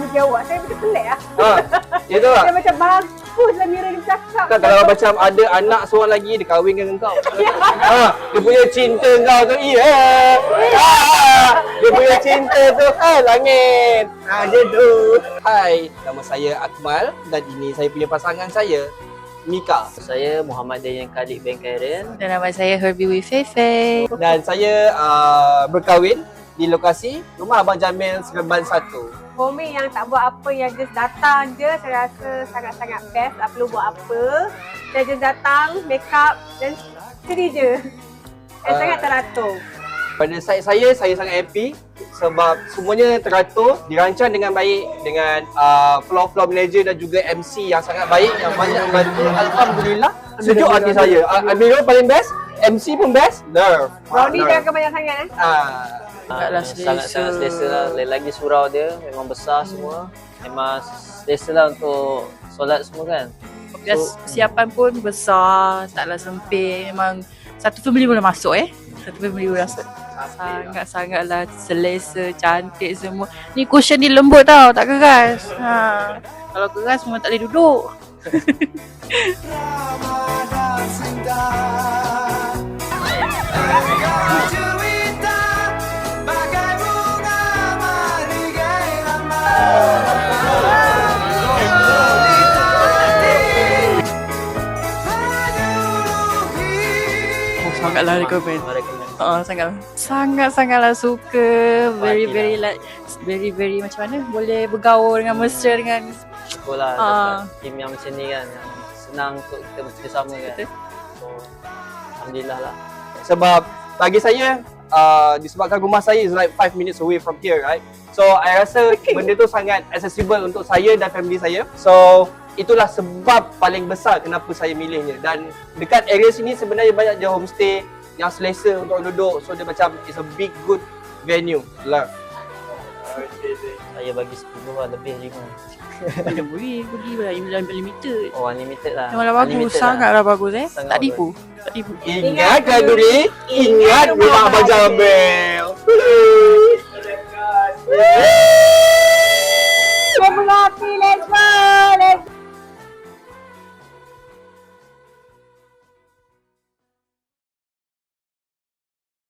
bagi awak. Saya macam pelik lah. Itu lah. Dia macam bagus lah Mira dia bercakap. Kan kalau macam ada anak seorang lagi, dia kahwin dengan kau. Dia punya cinta kau tu, dia punya cinta tu, langit. Dia tu. Hai, nama saya Akmal dan ini saya punya pasangan saya, Mika. Saya Muhammad Dayan Khalid bin Karen. Dan nama saya Herbie Wifefe. Dan saya berkahwin di lokasi rumah Abang Jamil Seremban 1. For me yang tak buat apa, yang just datang je, saya rasa sangat-sangat best. Tak perlu buat apa. Saya just datang, make up dan sedih je. Dan sangat teratur. Pada saya sangat happy sebab semuanya teratur, dirancang dengan baik dengan floor manager dan juga MC yang sangat baik, yang banyak membantu. Alhamdulillah, sejuk hati saya. Amirul paling best, MC pun best. Nerve. Brownie jangan kebanyak sangat Sangat selesa lah. Lagi surau dia memang besar semua. Memang selesa lah untuk solat semua kan. Persiapan pun besar, taklah sempit. Memang satu family boleh masuk Satu family boleh masuk. Sangat-sangatlah selesa, cantik semua. Ni cushion ni lembut tau, tak keras. Kalau keras memang tak boleh duduk. Sangatlah recommend. Sangat-sangatlah suka. Very macam mana boleh bergaul dengan mesra dengan Syukurlah dapat tim yang macam ni kan, yang senang untuk kita bekerjasama kan. So, Alhamdulillah lah. Sebab bagi saya, disebabkan rumah saya is like 5 minutes away from here, right? So, I rasa benda tu sangat accessible untuk saya dan family saya. So, itulah sebab paling besar kenapa saya milihnya. Dan dekat area sini sebenarnya banyak je homestay yang selesa untuk duduk. So, dia macam it's a big good venue lah. Saya bagi 10 lah, lebih 5. Dia boleh pergi lah, unlimited. Oh, unlimited lah. Memanglah bagus, sangatlah bagus Sangat tak tipu. Tak tipu. Ingat kan Duri? Ingat rumah Abang Jamil.